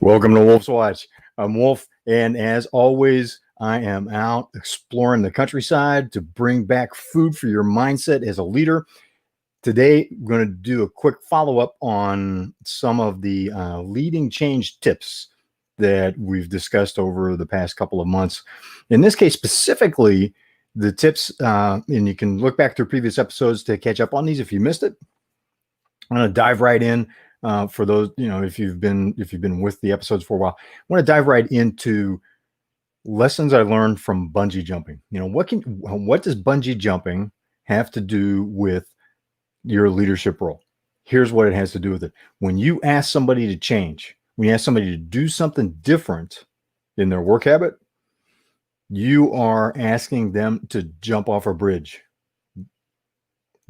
Welcome to Wolf's Watch. I'm Wolf, and as always, I am out exploring the countryside to bring back food for your mindset as a leader. Today, we're going to do a quick follow-up on some of the leading change tips that we've discussed over the past couple of months. In this case, specifically, the tips, and you can look back through previous episodes to catch up on these if you missed it. I'm going to dive right in. For those, if you've been with the episodes for a while, I want to dive right into lessons I learned from bungee jumping. What does bungee jumping have to do with your leadership role? Here's what it has to do with it. When you ask somebody to change, when you ask somebody to do something different in their work habit, you are asking them to jump off a bridge.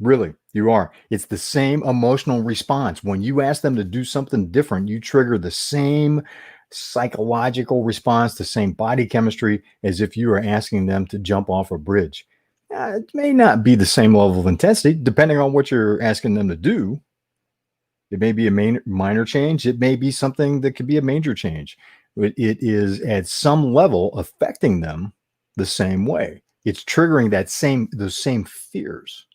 Really, you are. It's the same emotional response. When you ask them to do something different, you trigger the same psychological response, the same body chemistry as if you are asking them to jump off a bridge. It may not be the same level of intensity, depending on what you're asking them to do. It may be a minor change. It may be something that could be a major change. But it is at some level affecting them the same way. It's triggering those same fears.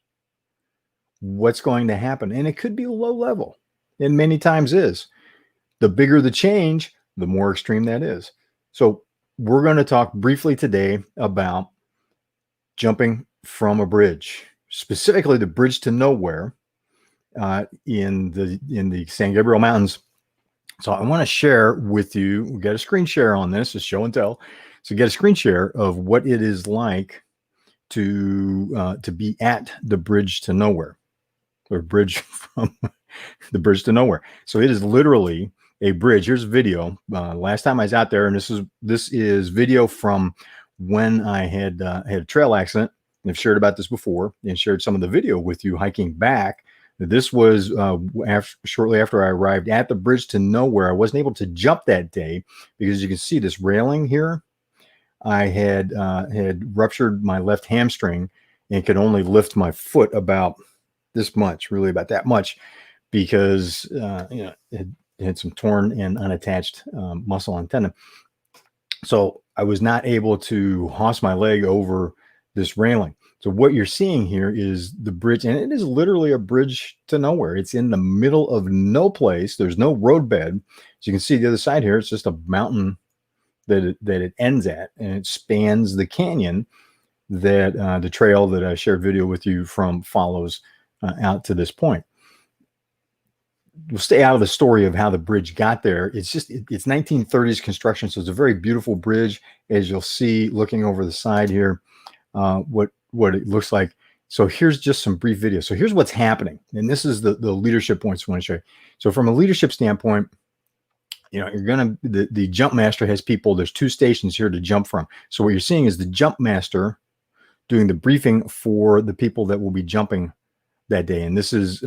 What's going to happen? And it could be low level, and many times is. The bigger the change, the more extreme that is. So we're going to talk briefly today about jumping from a bridge, specifically the bridge to nowhere in the San Gabriel Mountains. So I want to share with you, we got a screen share on this, it's show and tell. So get a screen share of what it is like to be at the bridge to nowhere. Or bridge from the bridge to nowhere. So it is literally a bridge. Here's a video. Last time I was out there, and this is video from when I had a trail accident. I've shared about this before and shared some of the video with you hiking back. This was shortly after I arrived at the bridge to nowhere. I wasn't able to jump that day because you can see this railing here. I had ruptured my left hamstring and could only lift my foot about this much, really about that much, because it had some torn and unattached muscle and tendon. So I was not able to hoist my leg over this railing. So what you're seeing here is the bridge, and it is literally a bridge to nowhere. It's in the middle of no place. There's no roadbed. As you can see the other side here, it's just a mountain that it ends at, and it spans the canyon that the trail that I shared video with you from follows out to this point. We'll stay out of the story of how the bridge got there. It's 1930s construction, so it's a very beautiful bridge, as you'll see looking over the side here, what it looks like. So here's just some brief video. So here's what's happening, and this is the leadership points I want to show you. So from a leadership standpoint, the jump master has people. There's two stations here to jump from. So what you're seeing is the jump master doing the briefing for the people that will be jumping that day. And this is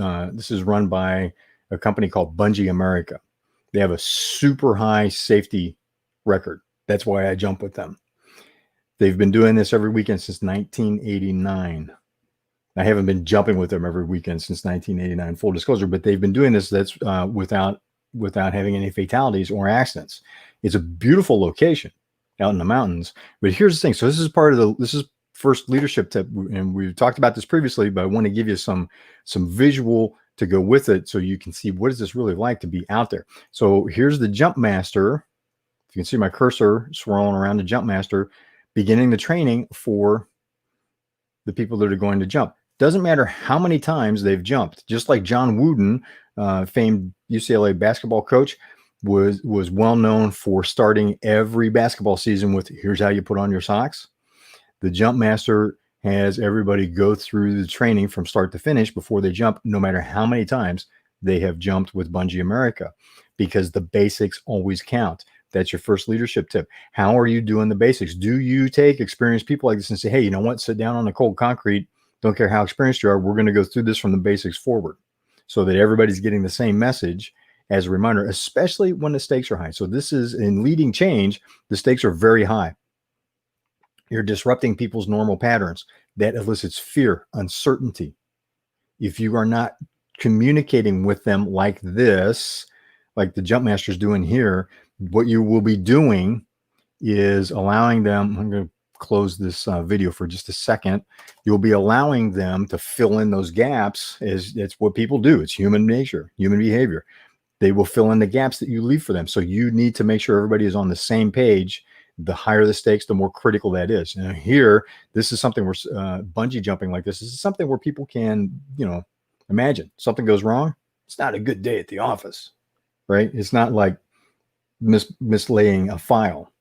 run by a company called Bungee America. They have a super high safety record. That's why I jump with them. They've been doing this every weekend since 1989. I haven't been jumping with them every weekend since 1989, full disclosure, but they've been doing this without having any fatalities or accidents. It's a beautiful location out in the mountains. But here's the thing. So this is first leadership tip, and we've talked about this previously, but I want to give you some visual to go with it so you can see what is this really like to be out there. So here's the jump master. You can see my cursor swirling around the jump master, beginning the training for the people that are going to jump. Doesn't matter how many times they've jumped. Just like John Wooden, famed UCLA basketball coach, was well known for starting every basketball season with, here's how you put on your socks. The jump master has everybody go through the training from start to finish before they jump, no matter how many times they have jumped with Bungee America, because the basics always count. That's your first leadership tip. How are you doing the basics? Do you take experienced people like this and say, hey, you know what? Sit down on the cold concrete. Don't care how experienced you are. We're going to go through this from the basics forward so that everybody's getting the same message as a reminder, especially when the stakes are high. So this is in leading change. The stakes are very high. You're disrupting people's normal patterns. That elicits fear, uncertainty. If you are not communicating with them like this, like the jump master's doing here, what you will be doing is allowing them, I'm going to close this video for just a second. You'll be allowing them to fill in those gaps. It's what people do. It's human nature, human behavior. They will fill in the gaps that you leave for them. So you need to make sure everybody is on the same page. The higher the stakes, the more critical that is. Now here, this is something where bungee jumping like this is something where people can, imagine something goes wrong. It's not a good day at the office, right? It's not like mislaying a file.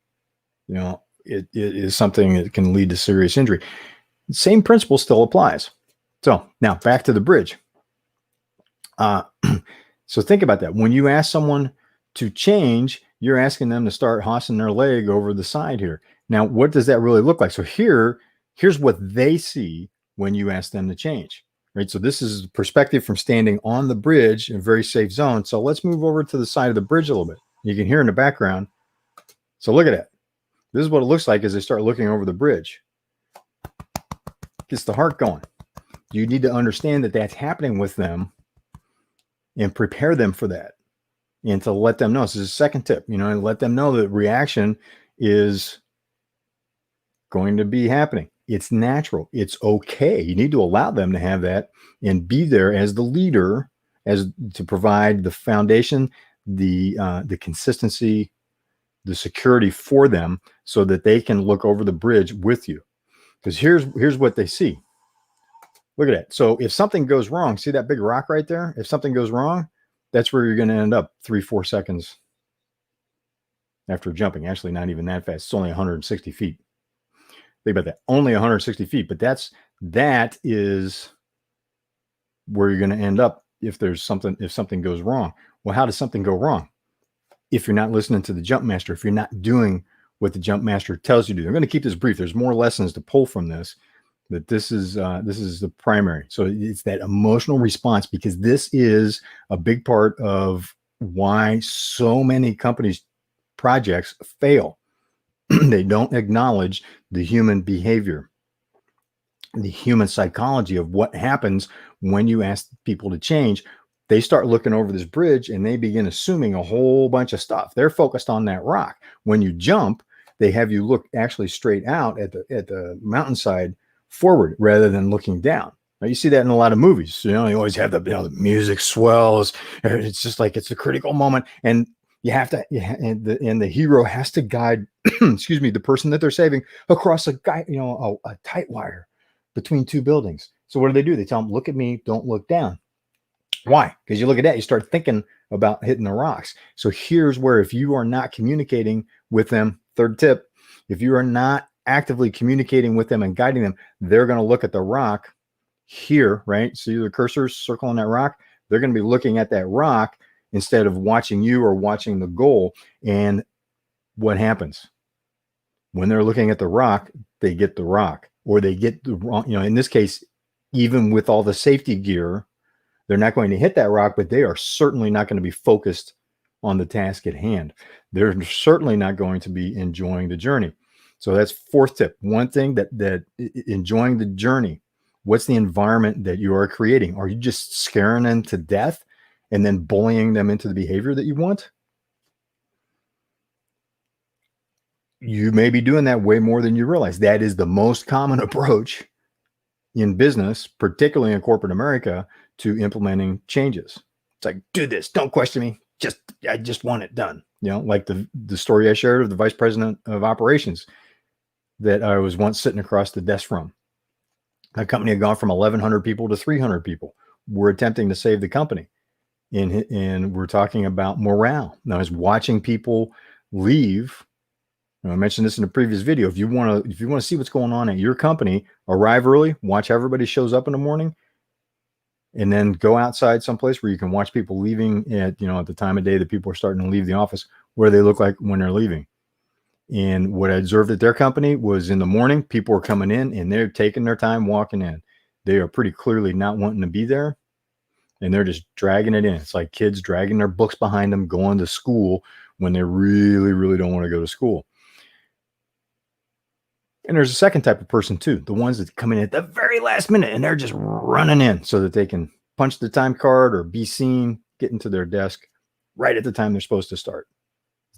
It is something that can lead to serious injury. Same principle still applies. So now back to the bridge. So think about that. When you ask someone to change, you're asking them to start hossing their leg over the side here. Now, what does that really look like? So here's what they see when you ask them to change, right? So this is perspective from standing on the bridge in a very safe zone. So let's move over to the side of the bridge a little bit. You can hear in the background. So look at that. This is what it looks like as they start looking over the bridge. Gets the heart going. You need to understand that that's happening with them and prepare them for that, and to let them know. This is a second tip, and let them know that reaction is going to be happening. It's natural. It's okay. You need to allow them to have that and be there as the leader, as to provide the foundation, the consistency, the security for them, so that they can look over the bridge with you. Because here's what they see. Look at that. So if something goes wrong, see that big rock right there? If something goes wrong, that's where you're going to end up 3-4 seconds after jumping. Actually, not even that fast. It's only 160 feet. Think about that. Only 160 feet. But that is where you're going to end up if something goes wrong. Well, how does something go wrong? If you're not listening to the jump master, if you're not doing what the jump master tells you to do. I'm going to keep this brief. There's more lessons to pull from this. That this is the primary. So it's that emotional response, because this is a big part of why so many companies' projects fail. They don't acknowledge the human behavior, the human psychology of what happens when you ask people to change. They start looking over this bridge and they begin assuming a whole bunch of stuff. They're focused on that rock. When you jump, they have you look actually straight out at the mountainside forward rather than looking down. Now you see that in a lot of movies. You always have the music swells. It's just like it's a critical moment, and you have to, and the hero has to guide, excuse me, the person that they're saving across a tight wire between two buildings. So what do? They tell them, "Look at me, don't look down." Why? Because you look at that, you start thinking about hitting the rocks. So here's where, if you are not communicating with them, third tip, if you are not actively communicating with them and guiding them, they're going to look at the rock here, right? See the cursor circling that rock? They're going to be looking at that rock instead of watching you or watching the goal. And what happens? When they're looking at the rock, they get the rock, or they get the wrong, in this case, even with all the safety gear, they're not going to hit that rock, but they are certainly not going to be focused on the task at hand. They're certainly not going to be enjoying the journey. So that's fourth tip. One thing that enjoying the journey. What's the environment that you are creating? Are you just scaring them to death and then bullying them into the behavior that you want? You may be doing that way more than you realize. That is the most common approach in business, particularly in corporate America, to implementing changes. It's like, do this, don't question me. I just want it done. Like the story I shared of the vice president of operations that I was once sitting across the desk from. That company had gone from 1,100 people to 300 people. We're attempting to save the company. And we're talking about morale. Now, I was watching people leave. I mentioned this in a previous video. If you want to see what's going on at your company, arrive early, watch how everybody shows up in the morning, and then go outside someplace where you can watch people leaving at the time of day that people are starting to leave the office, what do they look like when they're leaving? And what I observed at their company was, in the morning, people are coming in and they're taking their time walking in. They are pretty clearly not wanting to be there, and they're just dragging it in. It's like kids dragging their books behind them, going to school when they really, really don't want to go to school. And there's a second type of person too, the ones that come in at the very last minute and they're just running in so that they can punch the time card or be seen, get into their desk right at the time they're supposed to start.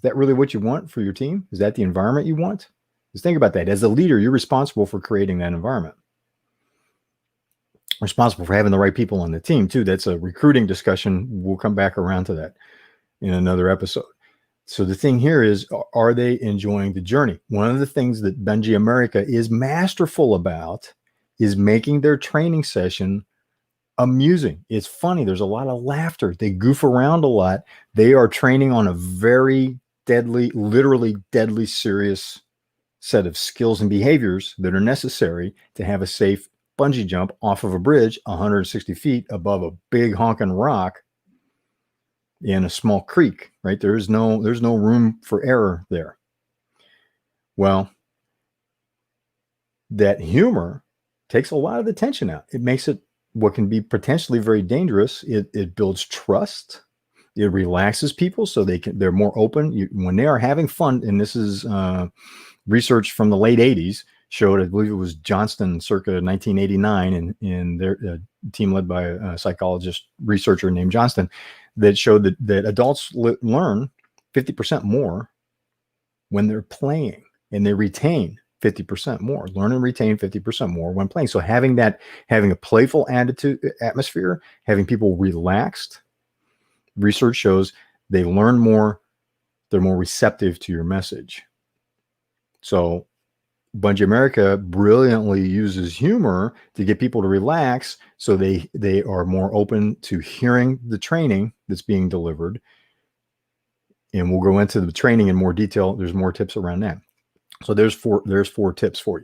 that really what you want for your team? Is that the environment you want? Just think about that. As a leader, you're responsible for creating that environment. Responsible for having the right people on the team too. That's a recruiting discussion. We'll come back around to that in another episode. So the thing here is, are they enjoying the journey? One of the things that Bungee America is masterful about is making their training session amusing. It's funny. There's a lot of laughter. They goof around a lot. They are training on a very deadly, literally deadly serious set of skills and behaviors that are necessary to have a safe bungee jump off of a bridge 160 feet above a big honking rock in a small creek, right? There's no room for error there. Well, that humor takes a lot of the tension out. It makes it what can be potentially very dangerous. It builds trust. It relaxes people so they're more open. When they are having fun, and this is research from the late 80s showed, I believe it was Johnston circa 1989, in their team led by a psychologist researcher named Johnston, that showed that adults learn 50% more when they're playing, and they retain 50% more, learn and retain 50% more when playing. So having a playful atmosphere, having people relaxed, research shows they learn more, they're more receptive to your message. So Bungee America brilliantly uses humor to get people to relax, so they are more open to hearing the training that's being delivered. And we'll go into the training in more detail. There's more tips around that. So there's four tips for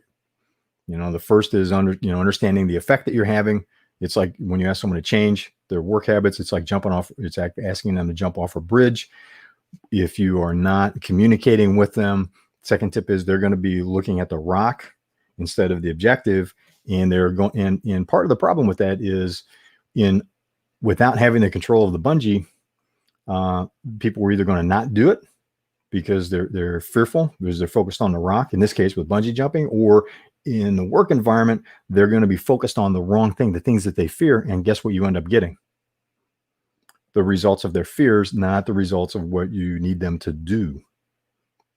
you. The first is understanding the effect that you're having. It's like when you ask someone to change their work habits, it's like asking them to jump off a bridge. If you are not communicating with them, second tip is they're going to be looking at the rock instead of the objective. And they're going, and part of the problem with that is without having the control of the bungee, people were either going to not do it because they're fearful because they're focused on the rock, in this case with bungee jumping, or in the work environment, they're going to be focused on the wrong thing, the things that they fear. And guess what you end up getting? The results of their fears, not the results of what you need them to do.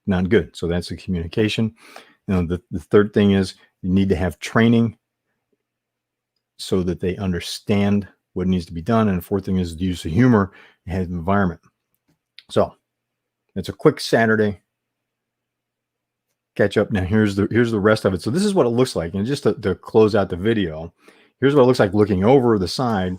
Not good. So that's the communication. The third thing is you need to have training so that they understand what needs to be done. And the fourth thing is the use of humor and have environment. So it's a quick Saturday catch up. Now here's the rest of it. So this is what it looks like. And just to close out the video, here's what it looks like looking over the side,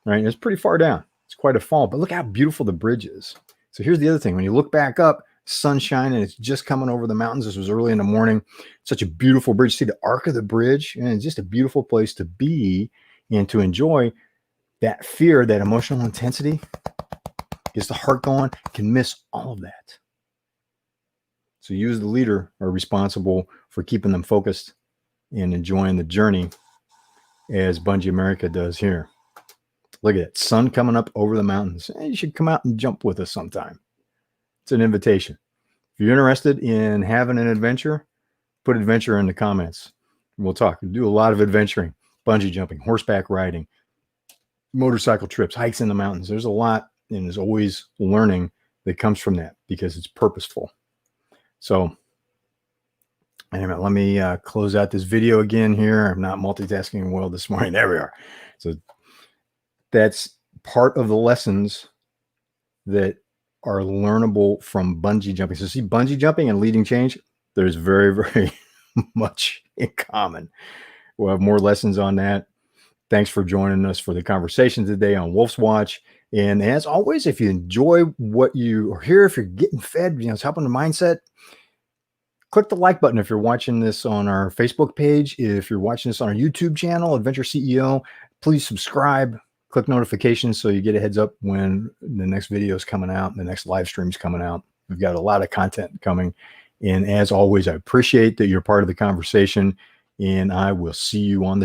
right? And it's pretty far down. It's quite a fall, but look how beautiful the bridge is. So here's the other thing. When you look back up, sunshine, and it's just coming over the mountains. This was early in the morning. Such a beautiful bridge. See the arc of the bridge, and it's just a beautiful place to be and to enjoy. That fear, that emotional intensity, gets the heart going, can miss all of that. So you as the leader are responsible for keeping them focused and enjoying the journey, as Bungee America does here. Look at it, sun coming up over the mountains. Hey, you should come out and jump with us sometime. It's an invitation. If you're interested in having an adventure, put adventure in the comments. We'll talk. We do a lot of adventuring, bungee jumping, horseback riding, motorcycle trips, hikes in the mountains. There's a lot, and there's always learning that comes from that because it's purposeful. So anyway, let me close out this video again here. I'm not multitasking well this morning. There we are. So that's part of the lessons that are learnable from bungee jumping. So see, bungee jumping and leading change, there's very, very much in common. We'll have more lessons on that. Thanks for joining us for the conversation today on Wolf's Watch. And as always, if you enjoy what you are here, if you're getting fed, it's helping the mindset, click the like button if you're watching this on our Facebook page. If you're watching this on our YouTube channel, Adventure CEO, please subscribe. Click notifications so you get a heads up when the next video is coming out, the next live stream is coming out. We've got a lot of content coming. And as always, I appreciate that you're part of the conversation, and I will see you on the trail.